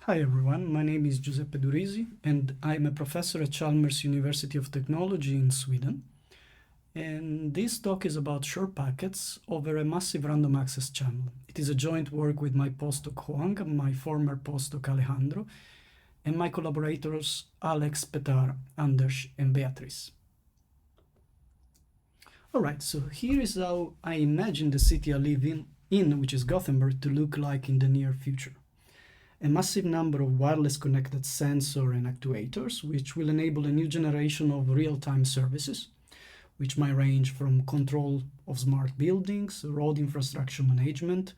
Hi everyone, my name is Giuseppe Durisi and I'm a professor at Chalmers University of Technology in Sweden. And this talk is about short packets over a massive random access channel. It is a joint work with my postdoc Huang, my former postdoc Alejandro, and my collaborators Alex, Petar, Anders, and Beatrice. Alright, so here is how I imagine the city I live in, which is Gothenburg, to look like in the near future. A massive number of wireless connected sensors and actuators, which will enable a new generation of real-time services, which might range from control of smart buildings, road infrastructure management,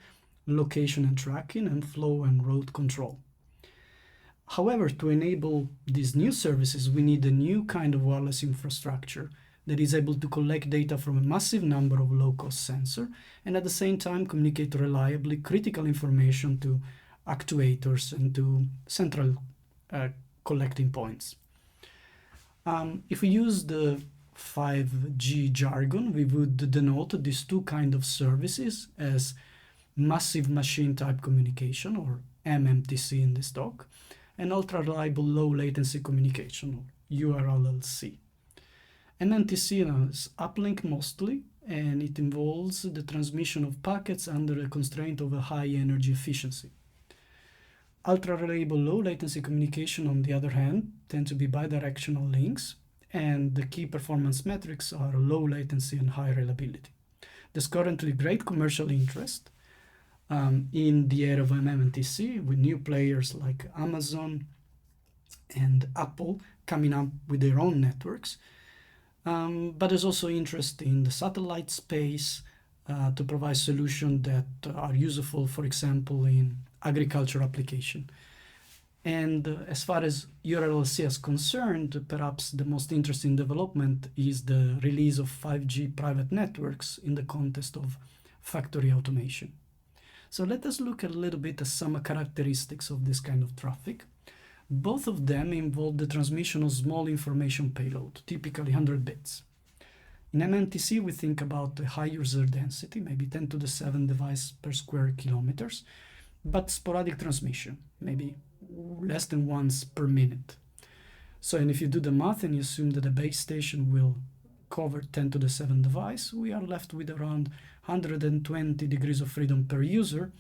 location and tracking, and flow and road control. However, to enable these new services, we need a new kind of wireless infrastructure that is able to collect data from a massive number of low-cost sensors and at the same time communicate reliably critical information to actuators and to central collecting points. If we use the 5G jargon, we would denote these two kinds of services as massive machine type communication, or MMTC in this talk, and ultra reliable low latency communication, or URLLC. MMTC is uplink mostly, and it involves the transmission of packets under a constraint of a high energy efficiency. Ultra-reliable low-latency communication, on the other hand, tend to be bidirectional links, and the key performance metrics are low latency and high reliability. There's currently great commercial interest in the area of MMTC, with new players like Amazon and Apple coming up with their own networks. But there's also interest in the satellite space to provide solutions that are useful, for example, in agriculture application. And as far as URLLC is concerned, perhaps the most interesting development is the release of 5G private networks in the context of factory automation. So let us look a little bit at some characteristics of this kind of traffic. Both of them involve the transmission of small information payload, typically 100 bits. In MMTC, we think about a high user density, maybe 10 to the 7 device per square kilometers, but sporadic transmission, maybe less than once per minute. So, and if you do the math and you assume that a base station will cover 10 to the 7 device, we are left with around 120 degrees of freedom per user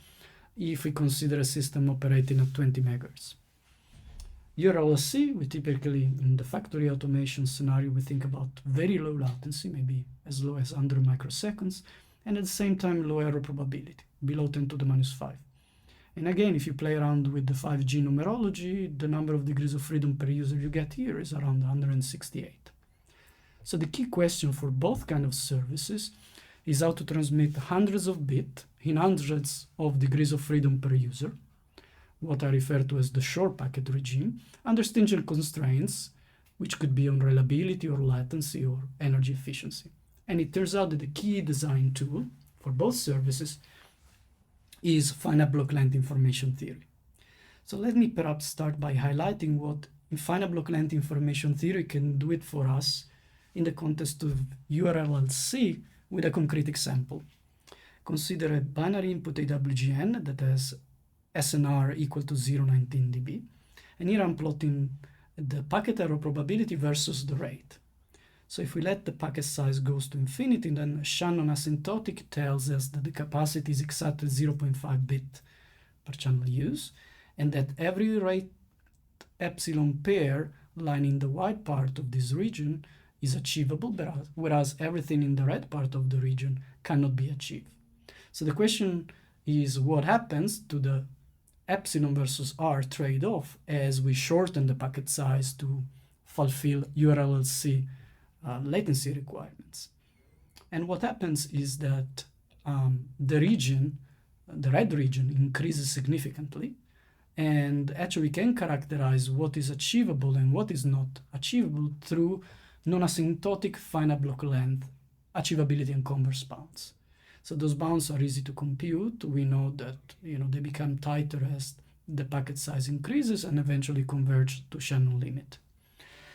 if we consider a system operating at 20 megahertz. URLLC, we typically, in the factory automation scenario, we think about very low latency, maybe as low as 100 microseconds, and at the same time low error probability, below 10 to the minus 5. And again, if you play around with the 5G numerology, the number of degrees of freedom per user you get here is around 168. So the key question for both kind of services is how to transmit hundreds of bits in hundreds of degrees of freedom per user, what I refer to as the short packet regime, under stringent constraints, which could be on reliability or latency or energy efficiency. And it turns out that the key design tool for both services is finite-block-length information theory. So let me perhaps start by highlighting what finite-block-length information theory can do it for us in the context of URLLC with a concrete example. Consider a binary input AWGN that has SNR equal to 0.19 dB. And here I'm plotting the packet error probability versus the rate. So if we let the packet size goes to infinity, then Shannon asymptotic tells us that the capacity is exactly 0.5 bit per channel use, and that every rate epsilon pair lying in the white part of this region is achievable, whereas everything in the red part of the region cannot be achieved. So the question is, what happens to the epsilon versus r trade-off as we shorten the packet size to fulfill URLLC latency requirements? And what happens is that the red region increases significantly, and actually we can characterize what is achievable and what is not achievable through non-asymptotic finite block length achievability and converse bounds. So those bounds are easy to compute. We know that they become tighter as the packet size increases and eventually converge to Shannon limit.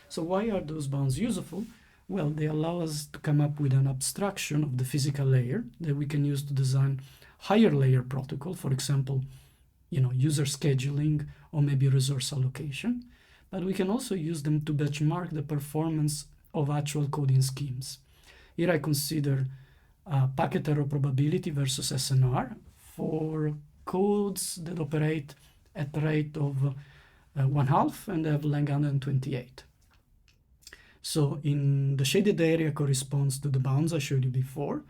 So why are those bounds useful? Well, they allow us to come up with an abstraction of the physical layer that we can use to design higher layer protocol, for example, user scheduling or maybe resource allocation, but we can also use them to benchmark the performance of actual coding schemes. Here I consider packet error probability versus SNR for codes that operate at the rate of 1/2 and have length 128. So in the shaded area corresponds to the bounds I showed you before,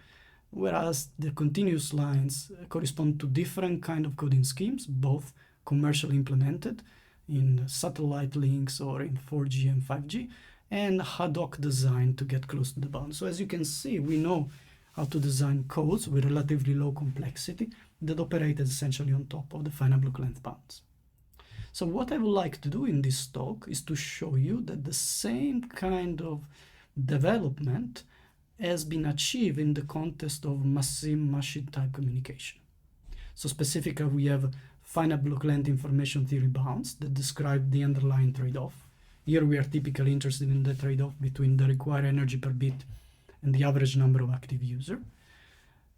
whereas the continuous lines correspond to different kind of coding schemes, both commercially implemented in satellite links or in 4G and 5G, and ad hoc design to get close to the bound. So as you can see, we know how to design codes with relatively low complexity that operate essentially on top of the finite block length bounds. So what I would like to do in this talk is to show you that the same kind of development has been achieved in the context of massive machine type communication. So specifically, we have finite block length information theory bounds that describe the underlying trade-off. Here we are typically interested in the trade-off between the required energy per bit and the average number of active users.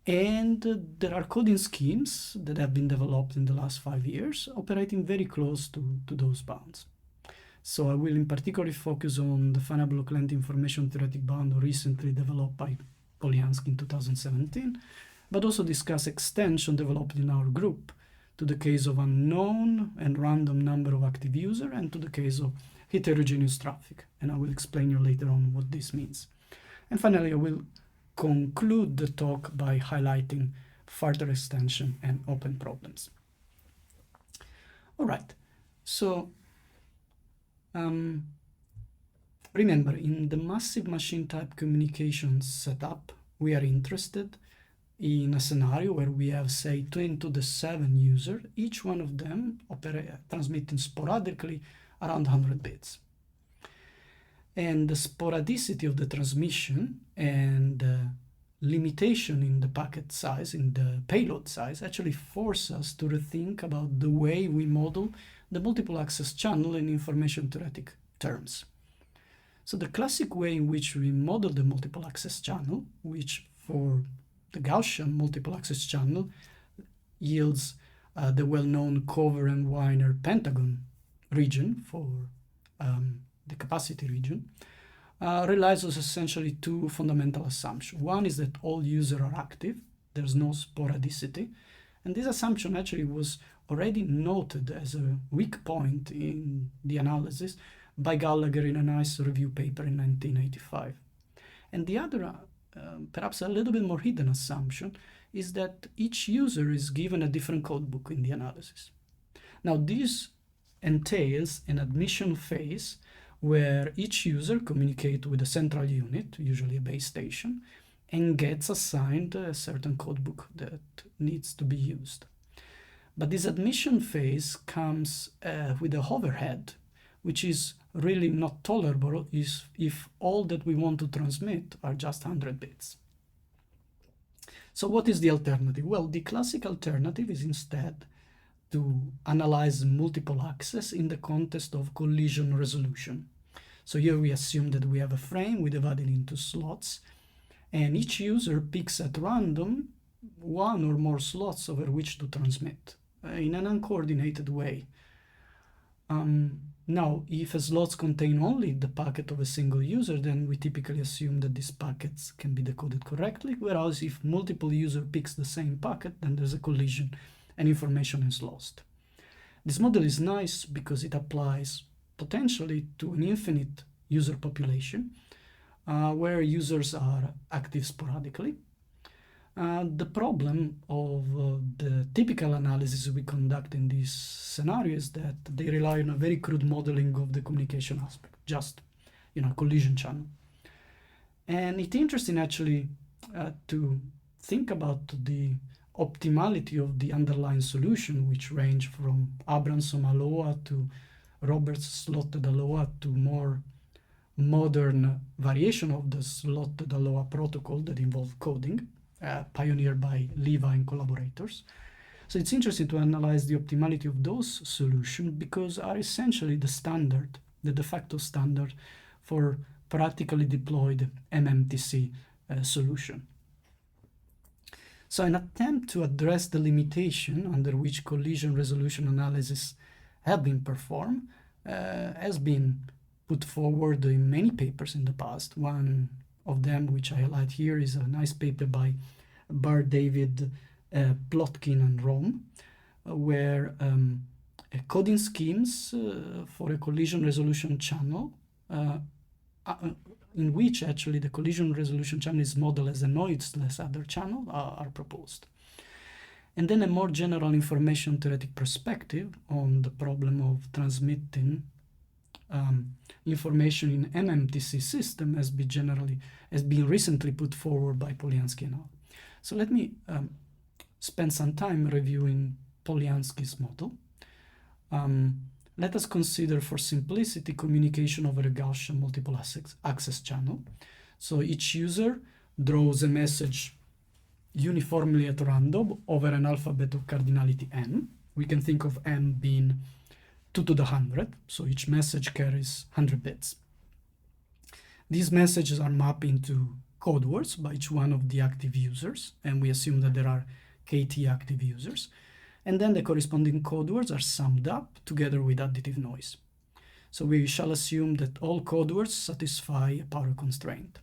And there are coding schemes that have been developed in the last 5 years operating very close to those bounds. So I will in particular focus on the finite block length information theoretic bound recently developed by Polyanskiy in 2017, but also discuss extension developed in our group to the case of unknown and random number of active users and to the case of heterogeneous traffic. And I will explain you later on what this means. And finally, I will conclude the talk by highlighting further extension and open problems. All right, so remember, in the massive machine type communication setup, we are interested in a scenario where we have, say, 10 to the 7 users, each one of them transmitting sporadically around 100 bits. And the sporadicity of the transmission and limitation in the packet size, in the payload size, actually force us to rethink about the way we model the multiple access channel in information theoretic terms. So the classic way in which we model the multiple access channel, which for the Gaussian multiple access channel yields the well-known Cover-Wiener pentagon region for the capacity region, relies on essentially two fundamental assumptions. One is that all users are active, there's no sporadicity, and this assumption actually was already noted as a weak point in the analysis by Gallager in a nice review paper in 1985. And the other, perhaps a little bit more hidden assumption, is that each user is given a different codebook in the analysis. Now this entails an admission phase where each user communicates with a central unit, usually a base station, and gets assigned a certain codebook that needs to be used. But this admission phase comes with a overhead, which is really not tolerable if all that we want to transmit are just 100 bits. So what is the alternative? Well, the classic alternative is instead to analyze multiple access in the context of collision resolution. So here we assume that we have a frame, we divide it into slots, and each user picks at random one or more slots over which to transmit in an uncoordinated way. Now, if a slots contain only the packet of a single user, then we typically assume that these packets can be decoded correctly, whereas if multiple users picks the same packet, then there's a collision and information is lost. This model is nice because it applies potentially to an infinite user population where users are active sporadically. The problem of the typical analysis we conduct in this scenario is that they rely on a very crude modeling of the communication aspect, just collision channel. And it's interesting actually to think about the optimality of the underlying solution, which range from Abramson-Aloha to Roberts slotted Aloha to more modern variation of the slotted Aloha protocol that involve coding, pioneered by Levi and collaborators. So it's interesting to analyze the optimality of those solutions because are essentially the standard, the de facto standard for practically deployed MMTC solution. So an attempt to address the limitation under which collision resolution analysis have been performed has been put forward in many papers in the past. One of them, which I highlight here, is a nice paper by Bar David, Plotkin, and Rom, where coding schemes for a collision resolution channel, in which actually the collision resolution channel is modeled as a noiseless other channel, are proposed. And then a more general information-theoretic perspective on the problem of transmitting information in MMTC system has been recently put forward by Polyanskiy and al. So let me spend some time reviewing Polyanskiy's model. Let us consider, for simplicity, communication over a Gaussian multiple access channel. So each user draws a message uniformly at random over an alphabet of cardinality n. We can think of n being 2 to the 100, so each message carries 100 bits. These messages are mapped into code words by each one of the active users, and we assume that there are KT active users. And then the corresponding code words are summed up together with additive noise. So we shall assume that all code words satisfy a power constraint,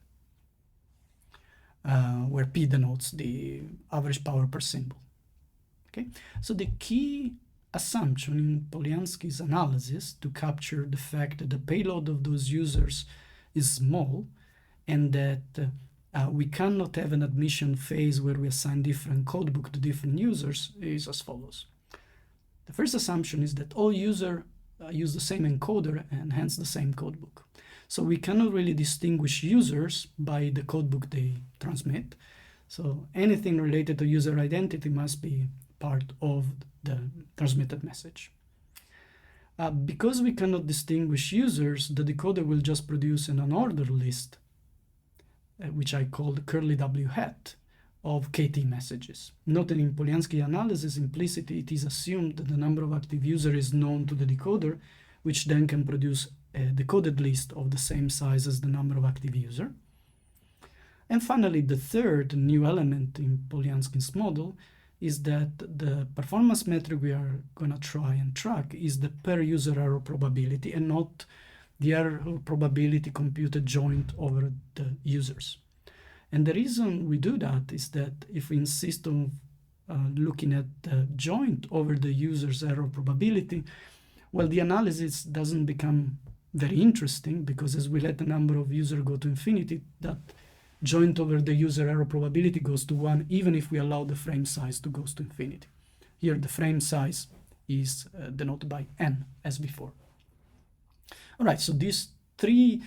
where P denotes the average power per symbol. Okay, so the key assumption in Polyanskiy's analysis to capture the fact that the payload of those users is small and that we cannot have an admission phase where we assign different codebook to different users is as follows. The first assumption is that all users use the same encoder and hence the same codebook. So we cannot really distinguish users by the codebook they transmit. So anything related to user identity must be part of the transmitted message. Because we cannot distinguish users, the decoder will just produce an unordered list, which I call the curly W hat, of KT messages. Note that in Polyanskiy analysis, implicitly it is assumed that the number of active users is known to the decoder, which then can produce a decoded list of the same size as the number of active users. And finally, the third new element in Polyanskiy's model is that the performance metric we are going to try and track is the per user error probability and not the error probability computed joint over the users. And the reason we do that is that if we insist on looking at the joint over the user's error probability, well, the analysis doesn't become very interesting, because as we let the number of users go to infinity, that joint over the user error probability goes to 1, even if we allow the frame size to go to infinity. Here the frame size is denoted by n, as before. All right, so these three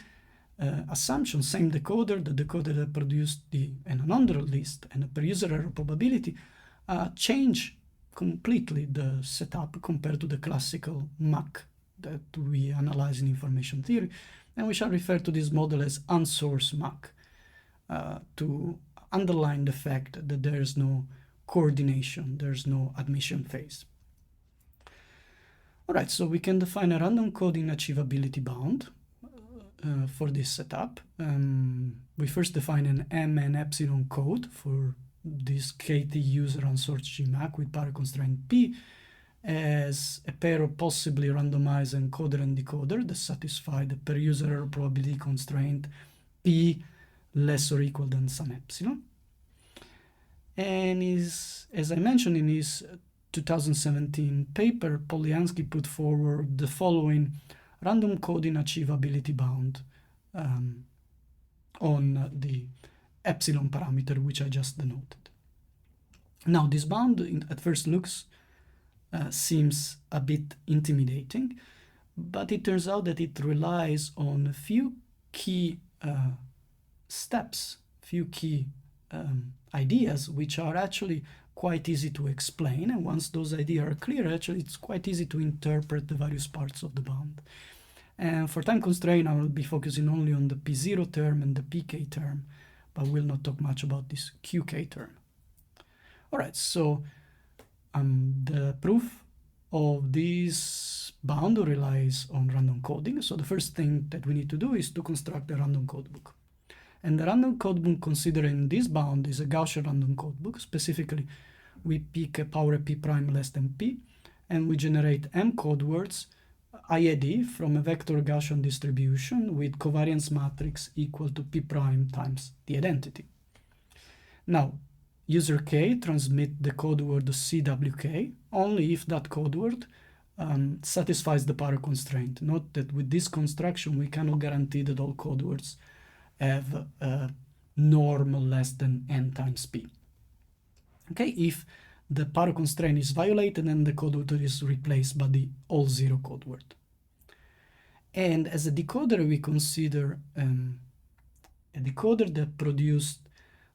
assumptions, same decoder, the decoder that produced an unordered list, and a per user error probability, change completely the setup compared to the classical MAC that we analyze in information theory. And we shall refer to this model as unsourced MAC to underline the fact that there is no coordination, there's no admission phase. All right, so we can define a random coding achievability bound for this setup. We first define an M and epsilon code for this KT user unsourced GMAC with power constraint P as a pair of possibly randomized encoder and decoder that satisfy the per user error probability constraint P less or equal than some epsilon. And as I mentioned in his 2017 paper, Polyanskiy put forward the following random coding achievability bound on the epsilon parameter, which I just denoted. Now, this bound at first looks seems a bit intimidating, but it turns out that it relies on a few key steps, few key ideas, which are actually quite easy to explain. And once those ideas are clear, actually it's quite easy to interpret the various parts of the bound. And for time constraint, I will be focusing only on the P0 term and the PK term, but we'll not talk much about this QK term. All right, so the proof of this bound relies on random coding. So the first thing that we need to do is to construct a random codebook. And the random codebook considered in this bound is a Gaussian random codebook. Specifically, we pick a power P prime less than P, and we generate m code words IID from a vector Gaussian distribution with covariance matrix equal to p prime times the identity. Now, user K transmit the code word CWK only if that code word satisfies the power constraint. Note that with this construction we cannot guarantee that all code words have a norm less than n times p. Okay, if the power constraint is violated, then the code word is replaced by the all zero code word. And as a decoder, we consider a decoder that produced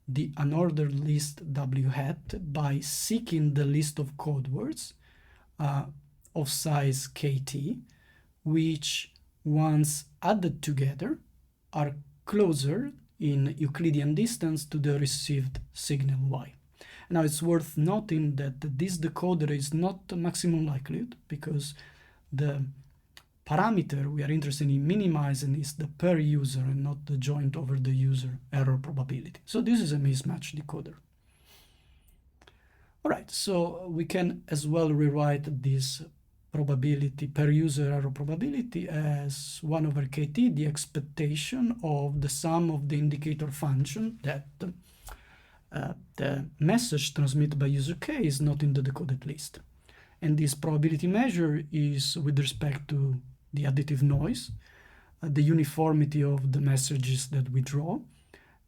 the unordered list W hat by seeking the list of code words of size KT, which once added together are closer in Euclidean distance to the received signal Y. Now it's worth noting that this decoder is not maximum likelihood because the parameter we are interested in minimizing is the per user and not the joint over the user error probability. So this is a mismatch decoder. All right, so we can as well rewrite this probability, per user error probability, as 1 over KT, the expectation of the sum of the indicator function that the message transmitted by user K is not in the decoded list. And this probability measure is with respect to the additive noise, the uniformity of the messages that we draw,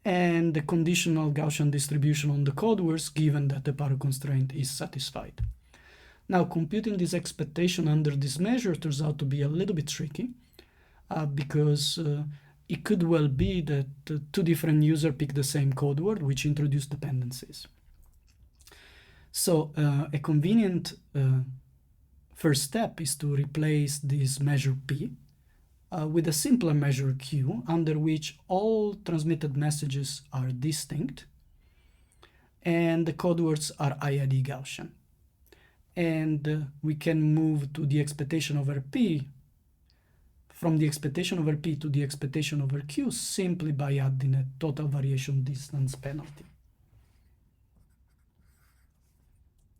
and the conditional Gaussian distribution on the code words given that the power constraint is satisfied. Now, computing this expectation under this measure turns out to be a little bit tricky because it could well be that two different users pick the same code word, which introduce dependencies. So a convenient first step is to replace this measure P with a simpler measure Q, under which all transmitted messages are distinct and the code words are IID Gaussian. And we can move to the expectation over P, from the expectation over P to the expectation over Q, simply by adding a total variation distance penalty.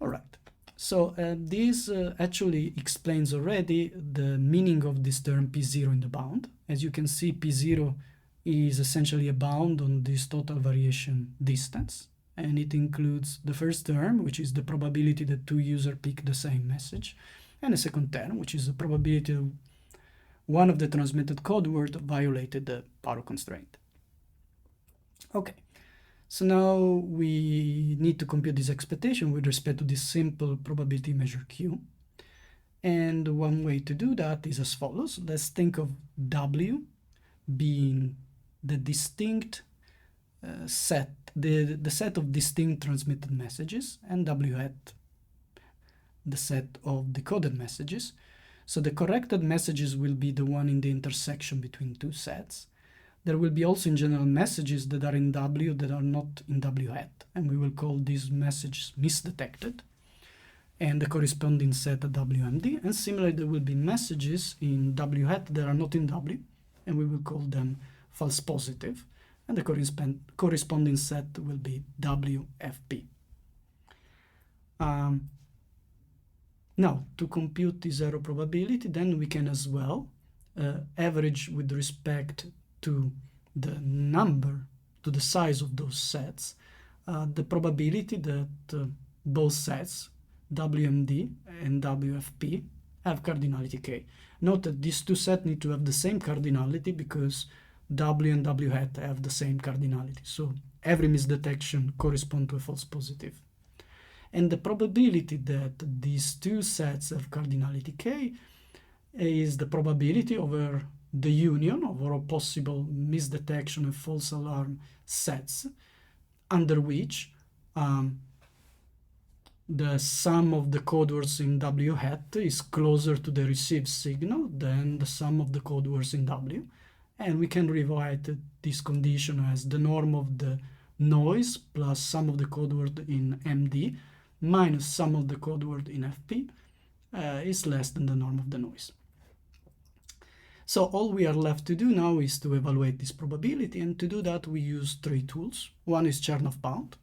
All right, so this actually explains already the meaning of this term P0 in the bound. As you can see, P0 is essentially a bound on this total variation distance, and it includes the first term, which is the probability that two users pick the same message, and a second term, which is the probability that one of the transmitted code words violated the power constraint. Okay, so now we need to compute this expectation with respect to this simple probability measure Q. And one way to do that is as follows. Let's think of W being the distinct set, the set of distinct transmitted messages, and W hat the set of decoded messages. So the corrected messages will be the one in the intersection between two sets. There will be also in general messages that are in W that are not in W hat, and we will call these messages misdetected, and the corresponding set at WMD. And similarly, there will be messages in W hat that are not in W, and we will call them false positive, and the corresponding set will be WFP. Now, to compute this error probability, then we can as well average with respect to the number, to the size of those sets, the probability that both sets, WMD and WFP, have cardinality K. Note that these two sets need to have the same cardinality because W and W hat have the same cardinality. So every misdetection corresponds to a false positive. And the probability that these two sets have cardinality K is the probability over the union of all possible misdetection and false alarm sets, under which the sum of the code words in W hat is closer to the received signal than the sum of the code words in W. And we can rewrite this condition as the norm of the noise plus sum of the code word in MD minus sum of the code word in FP is less than the norm of the noise. So all we are left to do now is to evaluate this probability, and to do that we use three tools. One is Chernoff bound,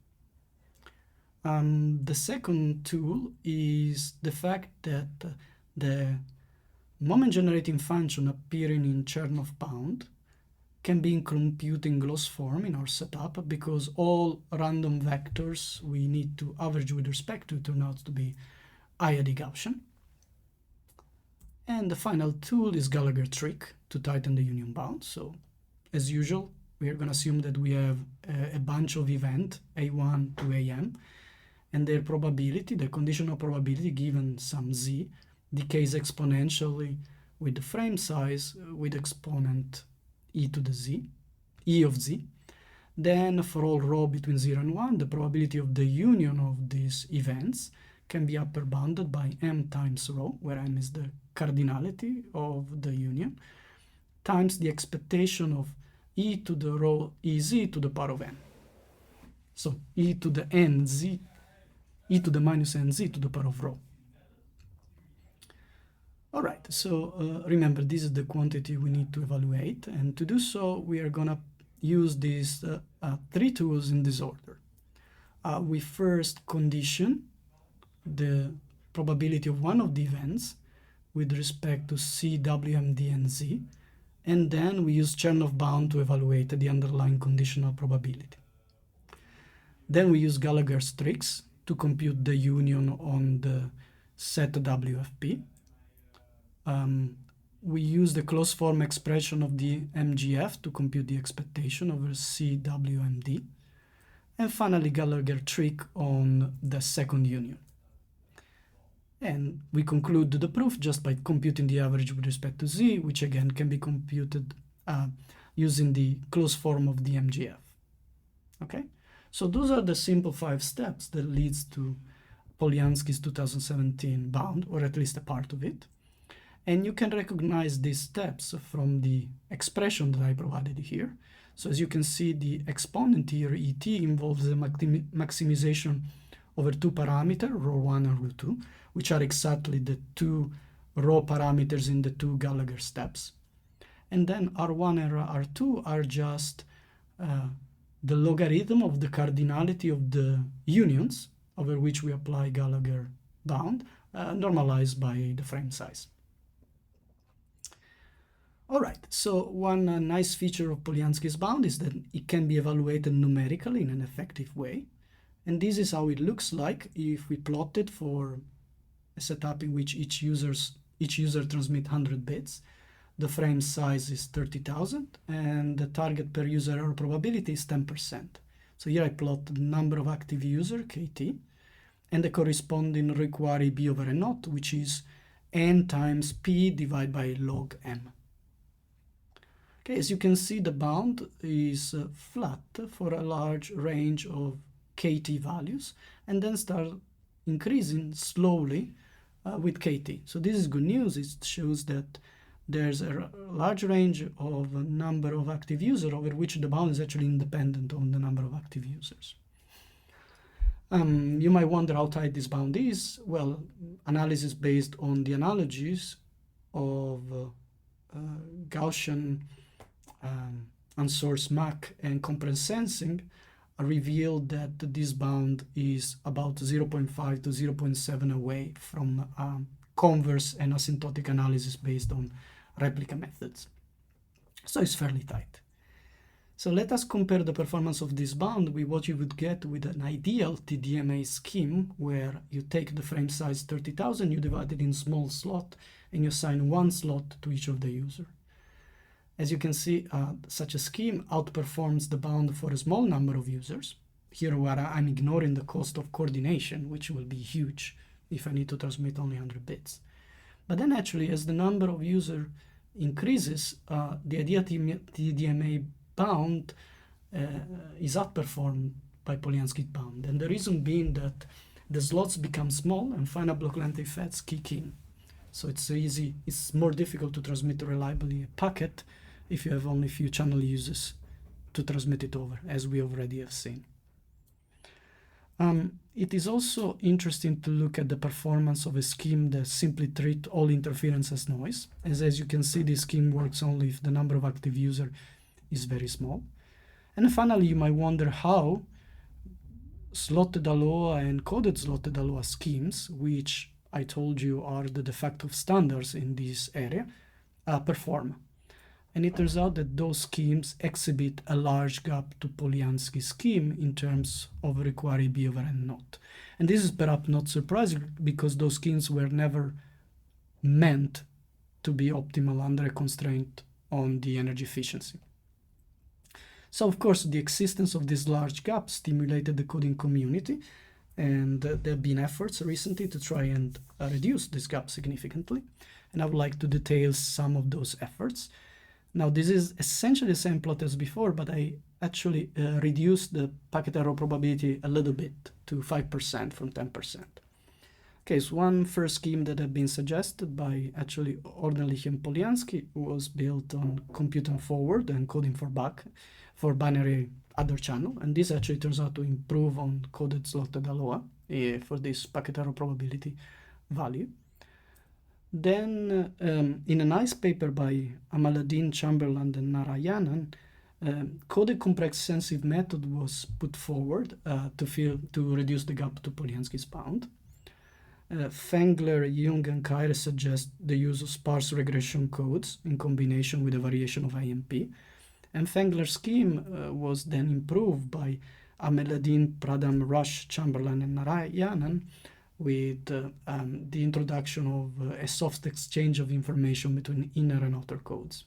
The second tool is the fact that the moment generating function appearing in Chernoff bound can be in computing loss form in our setup, because all random vectors we need to average with respect to turn out to be IID Gaussian. And the final tool is Gallager trick to tighten the union bound. So as usual, we are going to assume that we have a bunch of event A1 to AM, and their probability, the conditional probability given some z, decays exponentially with the frame size with exponent e to the z, e of z. Then for all rho between 0 and 1, the probability of the union of these events can be upper bounded by m times rho, where m is the cardinality of the union, times the expectation of e to the rho ez to the power of n. So e to the nz, e to the minus nz to the power of rho. All right, so remember, this is the quantity we need to evaluate, and to do so, we are gonna use these three tools in this order. We first condition the probability of one of the events with respect to C, W, M, D, and Z, and then we use Chernoff bound to evaluate the underlying conditional probability. Then we use Gallager's tricks to compute the union on the set WFP. We use the closed form expression of the MGF to compute the expectation over CWMD. And finally, Gallager trick on the second union. And we conclude the proof just by computing the average with respect to Z, which again can be computed using the closed form of the MGF. Okay, so those are the simple 5 steps that leads to Polyanskiy's 2017 bound, or at least a part of it. And you can recognize these steps from the expression that I provided here. So as you can see, the exponent here, ET, involves the maximization over 2 parameters, rho 1 and rho 2, which are exactly the 2 rho parameters in the 2 Gallager steps. And then R1 and R2 are just the logarithm of the cardinality of the unions over which we apply Gallager bound, normalized by the frame size. All right, so one nice feature of Polyanskiy's bound is that it can be evaluated numerically in an effective way. And this is how it looks like if we plot it for a setup in which each user transmits 100 bits. The frame size is 30,000, and the target per user error probability is 10%. So here I plot the number of active users, KT, and the corresponding require B over N naught, which is N times P divided by log M. Okay, as you can see, the bound is flat for a large range of KT values, and then start increasing slowly with KT. So this is good news. It shows that there's a large range of number of active users over which the bound is actually independent on the number of active users. You might wonder how tight this bound is. Well, analysis based on the analogies of Gaussian unsourced GMAC and compressed sensing revealed that this bound is about 0.5 to 0.7 away from converse and asymptotic analysis based on replica methods. So it's fairly tight. So let us compare the performance of this bound with what you would get with an ideal TDMA scheme, where you take the frame size 30,000, you divide it in small slot, and you assign 1 slot to each of the user. As you can see, such a scheme outperforms the bound for a small number of users. Here where I'm ignoring the cost of coordination, which will be huge if I need to transmit only 100 bits. But then actually, as the number of users increases, the ideal TDMA bound is outperformed by Polyanskiy bound. And the reason being that the slots become small and finite block length effects kick in. So it's more difficult to transmit reliably a packet if you have only few channel users to transmit it over, as we already have seen. It is also interesting to look at the performance of a scheme that simply treats all interference as noise. As you can see, this scheme works only if the number of active users is very small. And finally, you might wonder how slotted ALOA and coded slotted ALOA schemes, which I told you are the de facto standards in this area, perform. And it turns out that those schemes exhibit a large gap to Polyanskiy scheme in terms of requiring B over N naught. And this is perhaps not surprising because those schemes were never meant to be optimal under a constraint on the energy efficiency. So of course, the existence of this large gap stimulated the coding community, and there have been efforts recently to try and reduce this gap significantly. And I would like to detail some of those efforts. Now, this is essentially the same plot as before, but I actually reduced the packet error probability a little bit to 5% from 10%. Okay, so one first scheme that had been suggested by actually Orthogonalization and Polyanskiy was built on computing forward and coding for back for binary other channel, and this actually turns out to improve on coded slotted ALOA for this packet error probability value. Then, in a nice paper by Amaladin, Chamberlain, and Narayanan, coded complex-sensitive method was put forward to reduce the gap to Polyanskiy's bound. Fengler, Jung, and Kyre suggest the use of sparse regression codes in combination with a variation of IMP. And Fengler's scheme was then improved by Amaladin, Pradhan, Rush, Chamberlain, and Narayanan with the introduction of a soft exchange of information between inner and outer codes.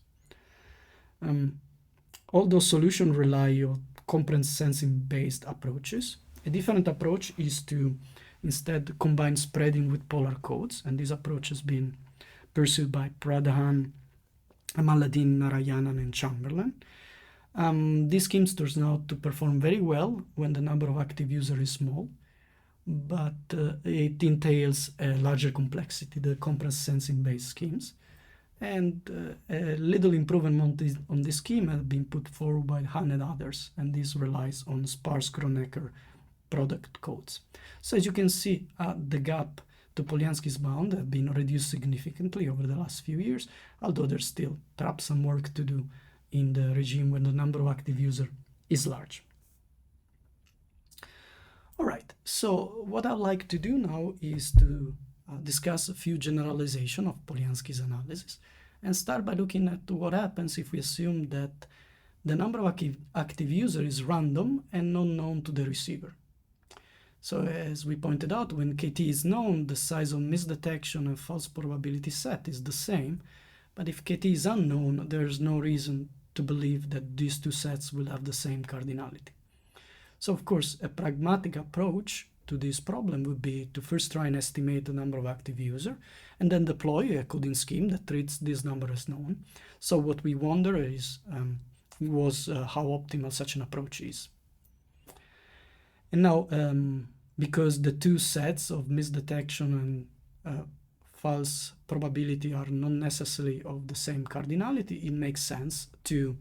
All those solutions rely on comprehensive-based approaches. A different approach is to instead combine spreading with polar codes, and this approach has been pursued by Pradhan, Amaladin, Narayanan, and Chamberlain. These schemes turn out to perform very well when the number of active users is small, but it entails a larger complexity, the comprehensive-based schemes. And a little improvement on this scheme has been put forward by Han and others, and this relies on sparse Kronecker product codes. So as you can see, the gap to Polyanskiy's bound have been reduced significantly over the last few years, although there's still perhaps some work to do in the regime when the number of active users is large. All right, so what I'd like to do now is to discuss a few generalizations of Polyanskiy's analysis and start by looking at what happens if we assume that the number of active users is random and not known to the receiver. So as we pointed out, when KT is known, the size of misdetection and false probability set is the same, but if KT is unknown, there's no reason to believe that these two sets will have the same cardinality. So of course, a pragmatic approach to this problem would be to first try and estimate the number of active users and then deploy a coding scheme that treats this number as known. So what we wonder is how optimal such an approach is. And now, because the two sets of misdetection and false probability are not necessarily of the same cardinality, it makes sense to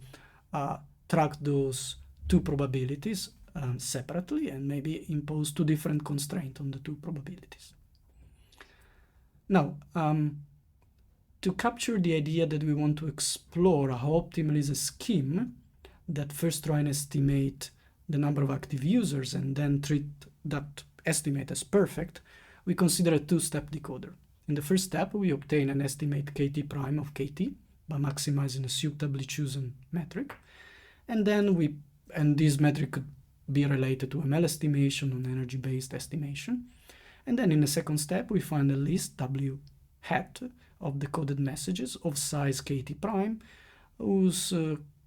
track those two probabilities separately and maybe impose two different constraints on the two probabilities. Now, to capture the idea that we want to explore how optimal is a scheme that first try and estimate the number of active users and then treat that estimate as perfect, we consider a two-step decoder. In the first step, we obtain an estimate KT prime of KT by maximizing a suitably chosen metric. And then this metric could be related to ML estimation and energy-based estimation. And then in the second step, we find a list W hat of decoded messages of size KT prime, whose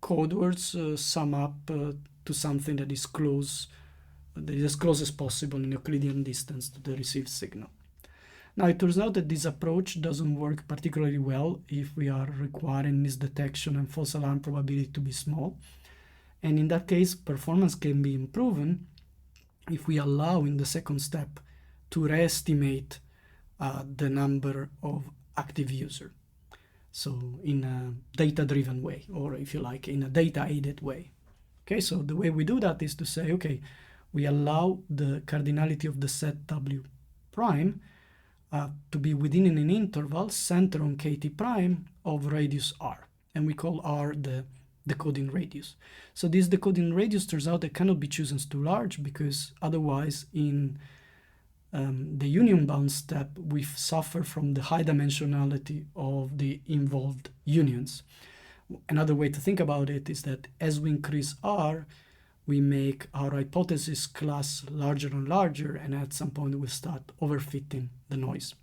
code words sum up to something that is as close as possible in Euclidean distance to the received signal. Now, it turns out that this approach doesn't work particularly well if we are requiring misdetection and false alarm probability to be small. And in that case, performance can be improved if we allow in the second step to re-estimate the number of active users. So in a data-driven way, or if you like, in a data-aided way. Okay, so the way we do that is to say, okay, we allow the cardinality of the set W prime to be within an interval centered on KT prime of radius R. And we call R the decoding radius. So this decoding radius turns out that cannot be chosen too large, because otherwise in the union bound step we suffer from the high dimensionality of the involved unions. Another way to think about it is that as we increase R, we make our hypothesis class larger and larger, and at some point we start overfitting the noise.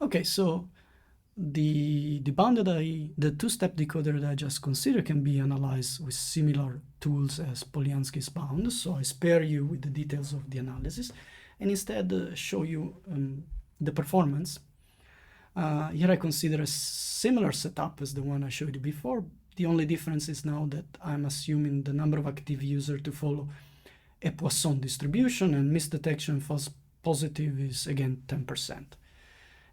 Okay, so the two-step decoder that I just considered can be analyzed with similar tools as Polyanskiy's bound, so I spare you with the details of the analysis and instead show you the performance. Here I consider a similar setup as the one I showed you before. The only difference is now that I'm assuming the number of active users to follow a Poisson distribution, and misdetection false positive is again 10%.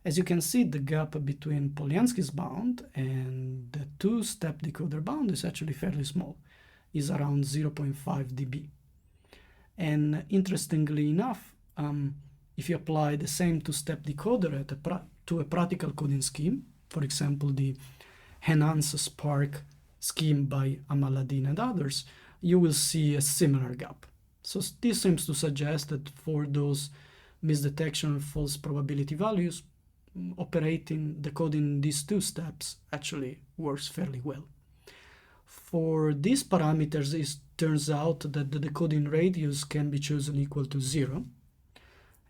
As you can see, the gap between Polyanskiy's bound and the two-step decoder bound is actually fairly small, is around 0.5 dB. And interestingly enough, if you apply the same two-step decoder to a practical coding scheme, for example, the enhanced Spark scheme by Amaladin and others, you will see a similar gap. So this seems to suggest that for those misdetection and false probability values, decoding these two steps actually works fairly well. For these parameters, it turns out that the decoding radius can be chosen equal to 0.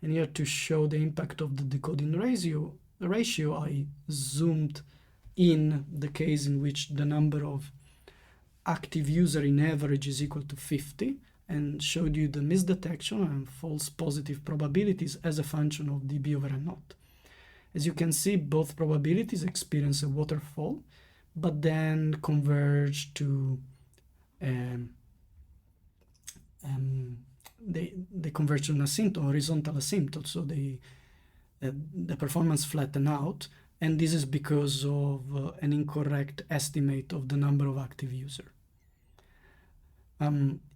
And here to show the impact of the decoding ratio, I zoomed in the case in which the number of active user in average is equal to 50, and showed you the misdetection and false positive probabilities as a function of dB over n naught. As you can see, both probabilities experience a waterfall, but then converge to they converge to an asymptote, horizontal asymptote, so the performance flatten out, and this is because of an incorrect estimate of the number of active users.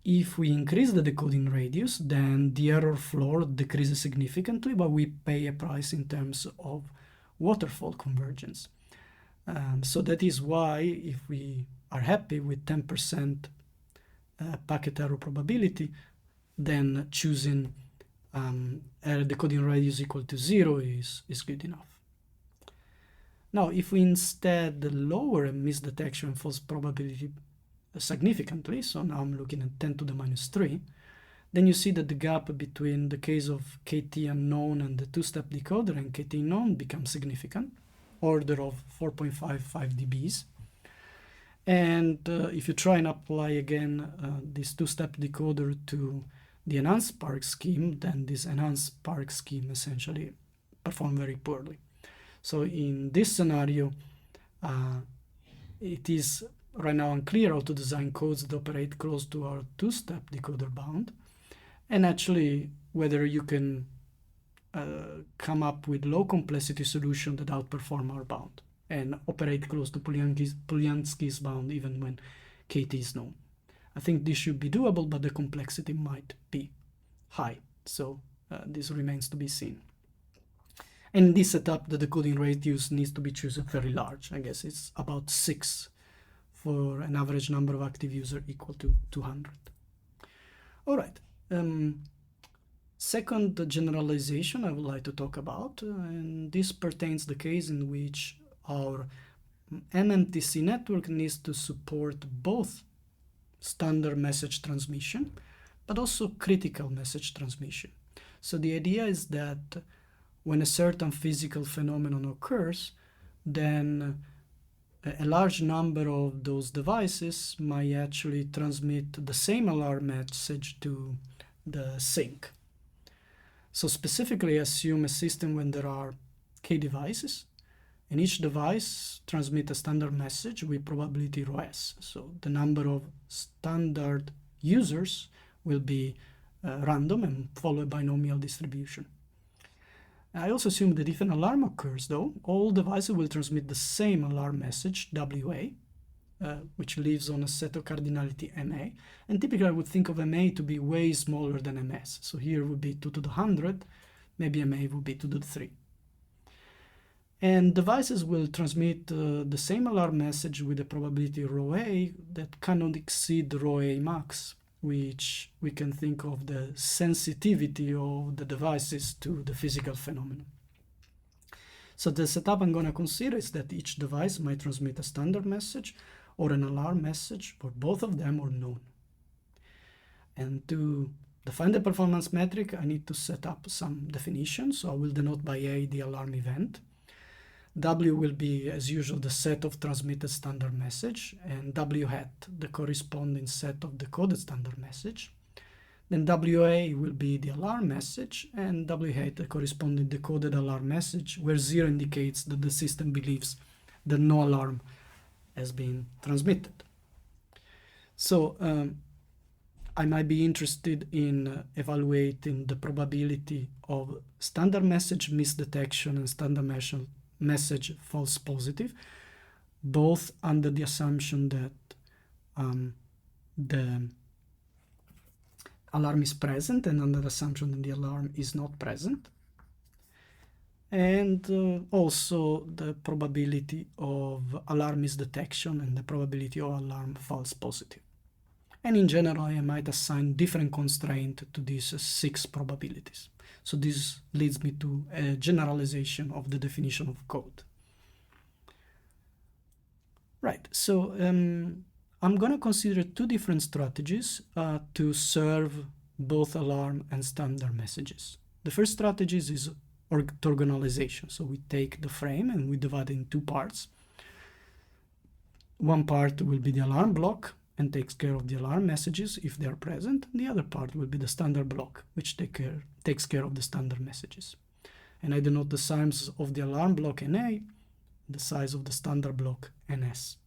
If we increase the decoding radius, then the error floor decreases significantly, but we pay a price in terms of waterfall convergence. So that is why, if we are happy with 10% packet error probability, then choosing a decoding radius equal to 0 is good enough. Now, if we instead lower a misdetection false probability significantly, so now I'm looking at 10 to the minus 3, then you see that the gap between the case of KT unknown and the two-step decoder and KT known becomes significant, order of 4.55 dBs. And if you try and apply again this two-step decoder to the enhanced Spark scheme, then this enhanced Spark scheme essentially performs very poorly. So in this scenario, it is right now unclear how to design codes that operate close to our two-step decoder bound, and actually whether you can come up with low complexity solution that outperform our bound and operate close to Polyanskiy's bound even when KT is known. I think this should be doable, but the complexity might be high, so this remains to be seen. In this setup, the decoding radius needs to be chosen very large. I guess it's about 6 for an average number of active users equal to 200. All right. Second generalization I would like to talk about, and this pertains to the case in which our MMTC network needs to support both standard message transmission, but also critical message transmission. So the idea is that when a certain physical phenomenon occurs, then a large number of those devices might actually transmit the same alarm message to the sink. So specifically assume a system when there are k devices, and each device transmits a standard message with probability ρs. So the number of standard users will be random and follow a binomial distribution. I also assume that if an alarm occurs, though, all devices will transmit the same alarm message, WA, which lives on a set of cardinality MA. And typically I would think of MA to be way smaller than MS. So here would be 2 to the 100, maybe MA would be 2 to the 3. And devices will transmit the same alarm message with a probability rho A that cannot exceed rho A max, which we can think of the sensitivity of the devices to the physical phenomenon. So the setup I'm going to consider is that each device might transmit a standard message or an alarm message, or both of them, or none. And to define the performance metric, I need to set up some definitions. So I will denote by A the alarm event. W will be, as usual, the set of transmitted standard message, and W hat the corresponding set of decoded standard message. Then WA will be the alarm message, and W hat the corresponding decoded alarm message, where 0 indicates that the system believes that no alarm has been transmitted. So I might be interested in evaluating the probability of standard message misdetection and standard message false positive, both under the assumption that the alarm is present and under the assumption that the alarm is not present, and also the probability of alarm misdetection and the probability of alarm false positive. And in general, I might assign different constraints to these 6 probabilities. So this leads me to a generalization of the definition of code. Right, so I'm going to consider 2 different strategies to serve both alarm and standard messages. The first strategy is orthogonalization. So we take the frame and we divide it in 2 parts. One part will be the alarm block and takes care of the alarm messages if they are present. The other part will be the standard block, which takes care of the standard messages. And I denote the size of the alarm block NA, the size of the standard block NS.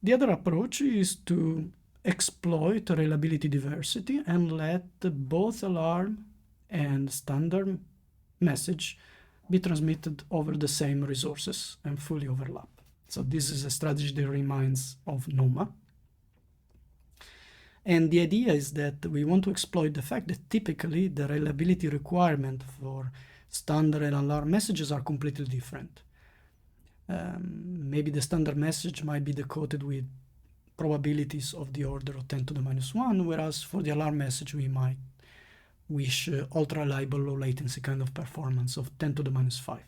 The other approach is to exploit reliability diversity and let both alarm and standard message be transmitted over the same resources and fully overlap. So this is a strategy that reminds of NOMA. And the idea is that we want to exploit the fact that typically the reliability requirement for standard and alarm messages are completely different. Maybe the standard message might be decoded with probabilities of the order of 10 to the minus 1, whereas for the alarm message we might wish ultra-reliable low latency kind of performance of 10 to the minus 5.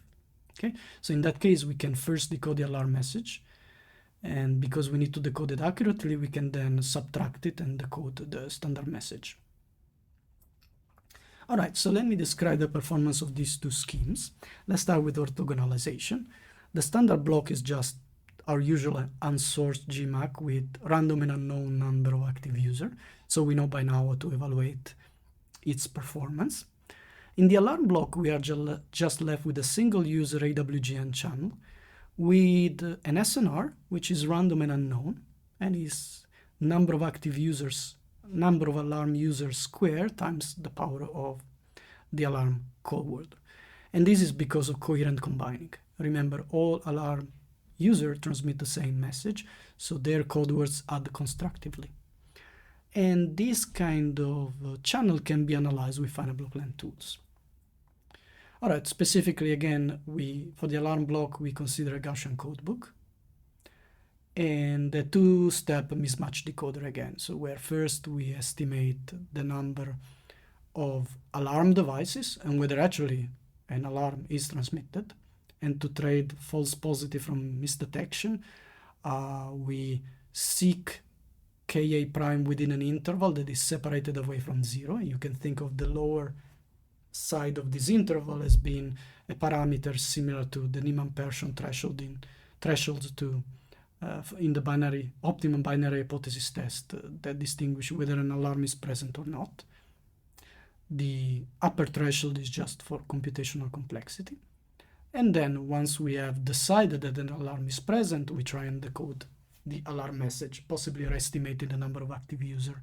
Okay, so in that case, we can first decode the alarm message, and because we need to decode it accurately, we can then subtract it and decode the standard message. All right, so let me describe the performance of these 2 schemes. Let's start with orthogonalization. The standard block is just our usual unsourced GMAC with random and unknown number of active users, so we know by now how to evaluate its performance. In the alarm block, we are just left with a single user AWGN channel with an SNR, which is random and unknown, and is number of active users, number of alarm users squared times the power of the alarm code word. And this is because of coherent combining. Remember, all alarm users transmit the same message, so their code words add constructively. And this kind of channel can be analyzed with finite-blocklength tools. All right, specifically, again, for the alarm block, we consider a Gaussian codebook and the 2-step mismatch decoder again. So where first we estimate the number of alarm devices and whether actually an alarm is transmitted. And to trade false positive from misdetection, we seek Ka prime within an interval that is separated away from 0. You can think of the lower side of this interval as being a parameter similar to the Neyman-Persson threshold in the optimum binary hypothesis test that distinguish whether an alarm is present or not. The upper threshold is just for computational complexity. And then once we have decided that an alarm is present, we try and decode the alarm message, possibly estimating the number of active users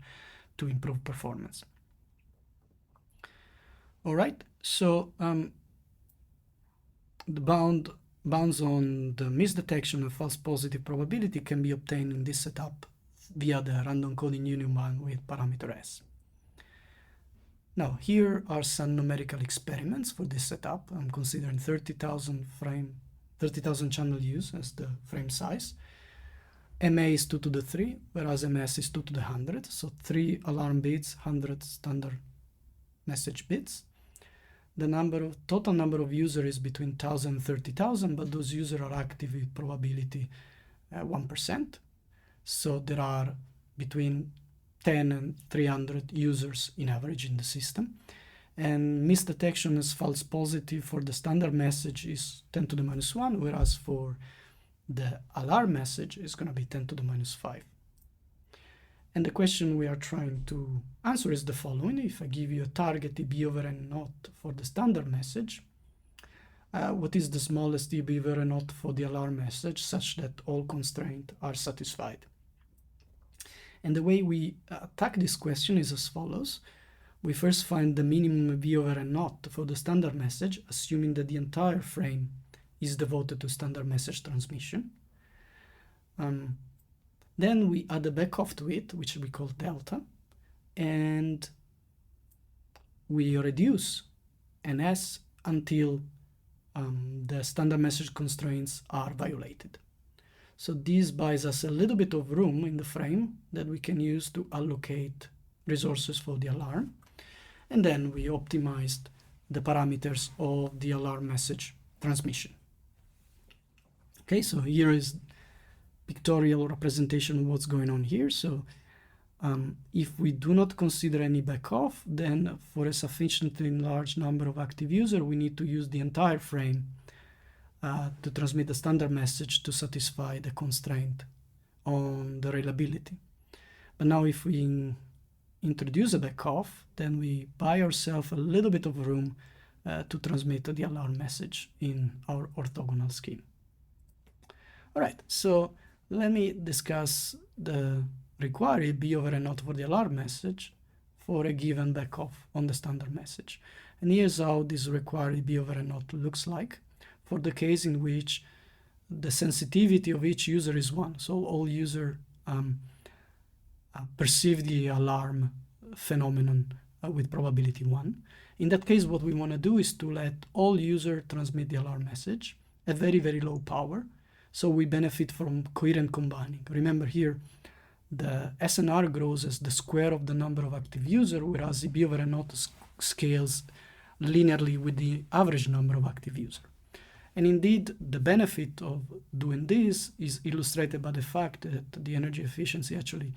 to improve performance. All right, so the bounds on the misdetection and false positive probability can be obtained in this setup via the random coding union bound with parameter S. Now, here are some numerical experiments for this setup. I'm considering 30,000 channel use as the frame size. MA is 2 to the 3, whereas MS is 2 to the 100. So 3 alarm bits, 100 standard message bits. The total number of users is between 1,000 and 30,000, but those users are active with probability 1%. So there are between 10 and 300 users in average in the system. And misdetection as false positive for the standard message is 10 to the minus 1, whereas for the alarm message is going to be 10 to the minus 5. And the question we are trying to answer is the following. If I give you a target EB over N naught for the standard message, what is the smallest EB over N naught for the alarm message such that all constraints are satisfied? And the way we attack this question is as follows. We first find the minimum EB over N naught for the standard message, assuming that the entire frame is devoted to standard message transmission. Then we add a backoff to it, which we call delta, and we reduce NS until the standard message constraints are violated. So this buys us a little bit of room in the frame that we can use to allocate resources for the alarm. And then we optimized the parameters of the alarm message transmission. Okay, so here is pictorial representation of what's going on here. So if we do not consider any backoff, then for a sufficiently large number of active users, we need to use the entire frame to transmit the standard message to satisfy the constraint on the reliability. But now if we introduce a backoff, then we buy ourselves a little bit of room to transmit the alarm message in our orthogonal scheme. All right, so let me discuss the required EB over N naught for the alarm message for a given backoff on the standard message. And here's how this required EB over N naught looks like for the case in which the sensitivity of each user is 1. So all users perceive the alarm phenomenon with probability 1. In that case, what we want to do is to let all users transmit the alarm message at very, very low power. So we benefit from coherent combining. Remember here, the SNR grows as the square of the number of active users, whereas EB over N naught scales linearly with the average number of active users. And indeed, the benefit of doing this is illustrated by the fact that the energy efficiency actually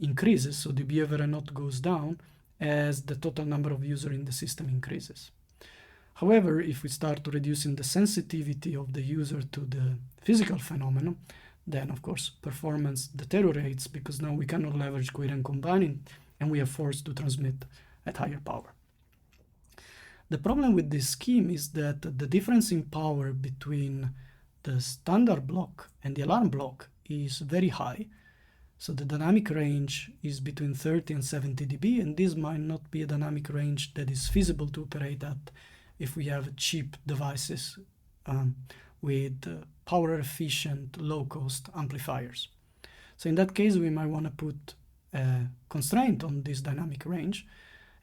increases. So the EB over N naught goes down as the total number of users in the system increases. However, if we start reducing the sensitivity of the user to the physical phenomenon, then of course performance deteriorates because now we cannot leverage coherent combining and we are forced to transmit at higher power. The problem with this scheme is that the difference in power between the standard block and the alarm block is very high. So the dynamic range is between 30 and 70 dB, and this might not be a dynamic range that is feasible to operate at if we have cheap devices with power efficient, low cost amplifiers. So in that case, we might want to put a constraint on this dynamic range.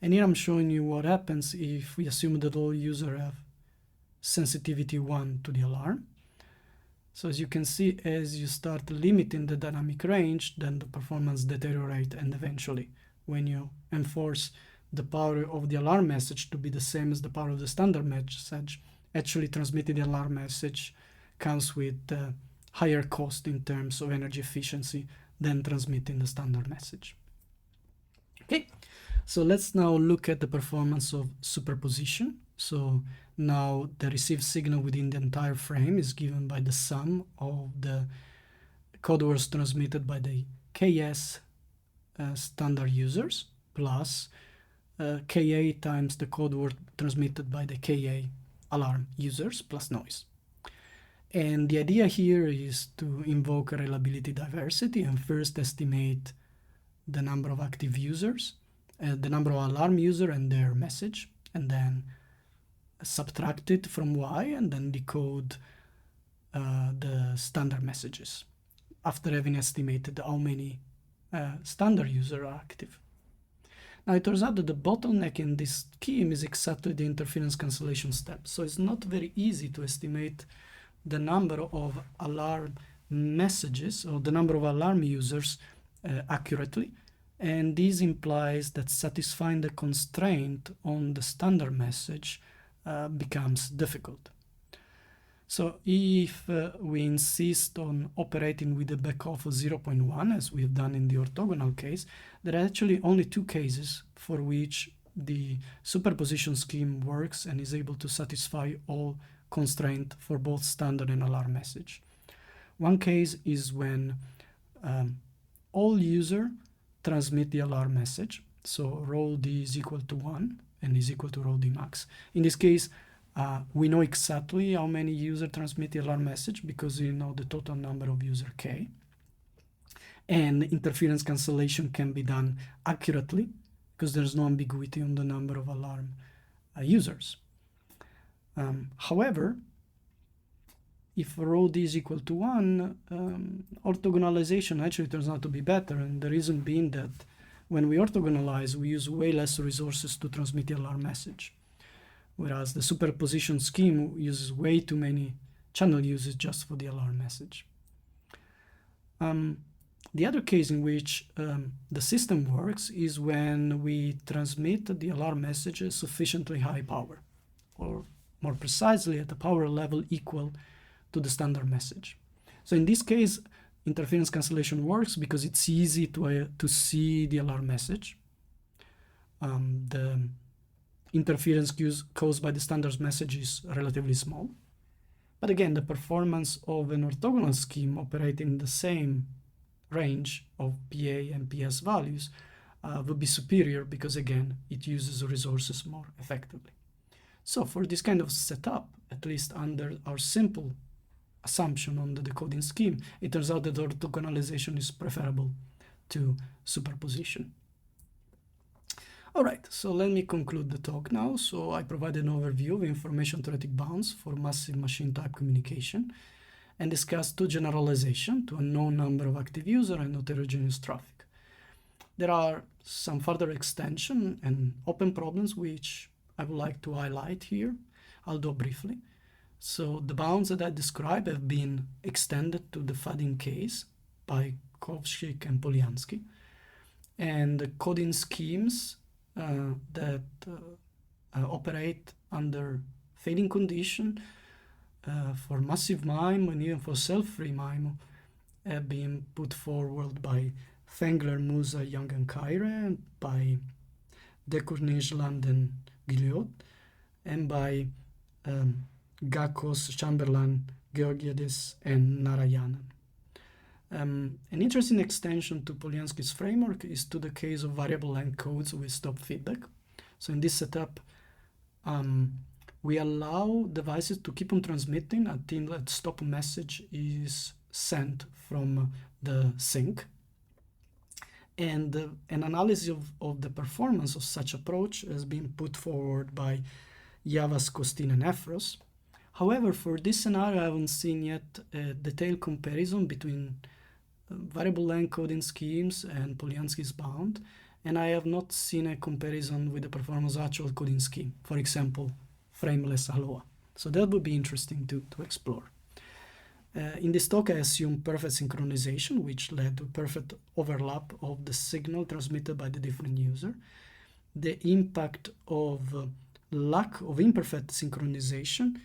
And here I'm showing you what happens if we assume that all users have sensitivity 1 to the alarm. So as you can see, as you start limiting the dynamic range, then the performance deteriorates, and eventually when you enforce the power of the alarm message to be the same as the power of the standard message, actually transmitting the alarm message comes with higher cost in terms of energy efficiency than transmitting the standard message. Okay, so let's now look at the performance of superposition. So now the received signal within the entire frame is given by the sum of the code words transmitted by the KS standard users plus KA times the code word transmitted by the KA alarm users plus noise. And the idea here is to invoke a reliability diversity and first estimate the number of active users, the number of alarm users and their message, and then subtract it from Y and then decode the standard messages after having estimated how many standard users are active. Now it turns out that the bottleneck in this scheme is exactly the interference cancellation step. So it's not very easy to estimate the number of alarm messages or the number of alarm users accurately. And this implies that satisfying the constraint on the standard message becomes difficult. So if we insist on operating with a backoff of 0.1, as we've done in the orthogonal case, there are actually only two cases for which the superposition scheme works and is able to satisfy all constraints for both standard and alarm message. One case is when all users transmit the alarm message, so roll D is equal to 1 and is equal to roll D max. In this case, we know exactly how many users transmit the alarm message because we know the total number of user K. And interference cancellation can be done accurately because there's no ambiguity on the number of alarm users. However, if rho D is equal to 1, orthogonalization actually turns out to be better, and the reason being that when we orthogonalize, we use way less resources to transmit the alarm message, whereas the superposition scheme uses way too many channel uses just for the alarm message. The other case in which the system works is when we transmit the alarm message at sufficiently high power, or more precisely at a power level equal to the standard message. So in this case, interference cancellation works because it's easy to see the alarm message. The interference caused by the standard message is relatively small. But again, the performance of an orthogonal scheme operating in the same range of PA and PS values would be superior because, again, it uses resources more effectively. So for this kind of setup, at least under our simple assumption on the decoding scheme, it turns out that orthogonalization is preferable to superposition. All right, so let me conclude the talk now. So I provided an overview of information-theoretic bounds for massive machine type communication and discussed two generalizations to a known number of active users and heterogeneous traffic. There are some further extension and open problems which I would like to highlight here, although briefly. So the bounds that I described have been extended to the Fadin case by Kovshik and Polyanskiy, and the coding schemes that operate under fading condition for massive MIMO and even for self-free MIMO have been put forward by Fengler, Musa, Young and Kyre, by Decoder, Land and Gilliot, and by Gakos, Chamberlain, Georgiades, and Narayanan. An interesting extension to Polyanskiy's framework is to the case of variable length codes with stop feedback. So in this setup, we allow devices to keep on transmitting until that stop message is sent from the sink. And an analysis of the performance of such approach has been put forward by Yavas, Costin, and Efros. However, for this scenario, I haven't seen yet a detailed comparison between variable length coding schemes and Polyanskiy's bound, and I have not seen a comparison with the performance of actual coding scheme, for example, frameless Aloha. So that would be interesting to explore. In this talk, I assume perfect synchronization, which led to perfect overlap of the signal transmitted by the different user. The impact of lack of imperfect synchronization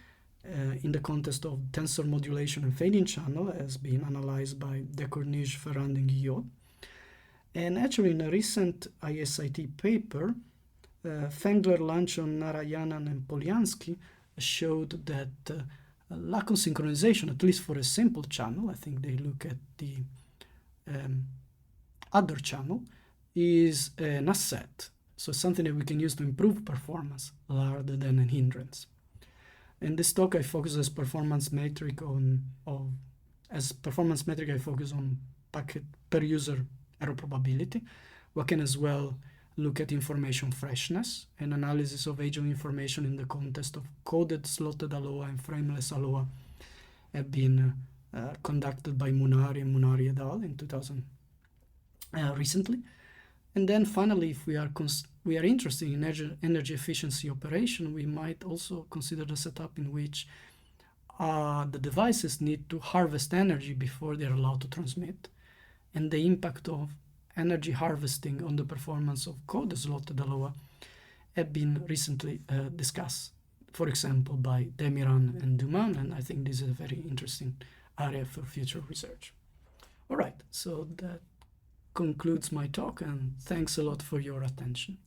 in the context of tensor modulation and fading channel has been analyzed by Decoder, Ferrand, and Guillot. And actually, in a recent ISIT paper, Fengler, Lanchon, Narayanan, and Polyanskiy showed that lack of synchronization, at least for a simple channel, I think they look at the other channel, is an asset. So something that we can use to improve performance rather than a hindrance. In this talk, I focus as performance metric I focus on packet per user error probability. We can as well look at information freshness and analysis of age of information in the context of coded slotted Aloha and frameless Aloha have been conducted by Munari and Munari et al. In 2000 recently. And then finally, if we are interested in energy efficiency operation, we might also consider the setup in which the devices need to harvest energy before they're allowed to transmit, and the impact of energy harvesting on the performance of code slotted LOA have been recently discussed, for example, by Demiran and Duman, and I think this is a very interesting area for future research. All right, so that concludes my talk, and thanks a lot for your attention.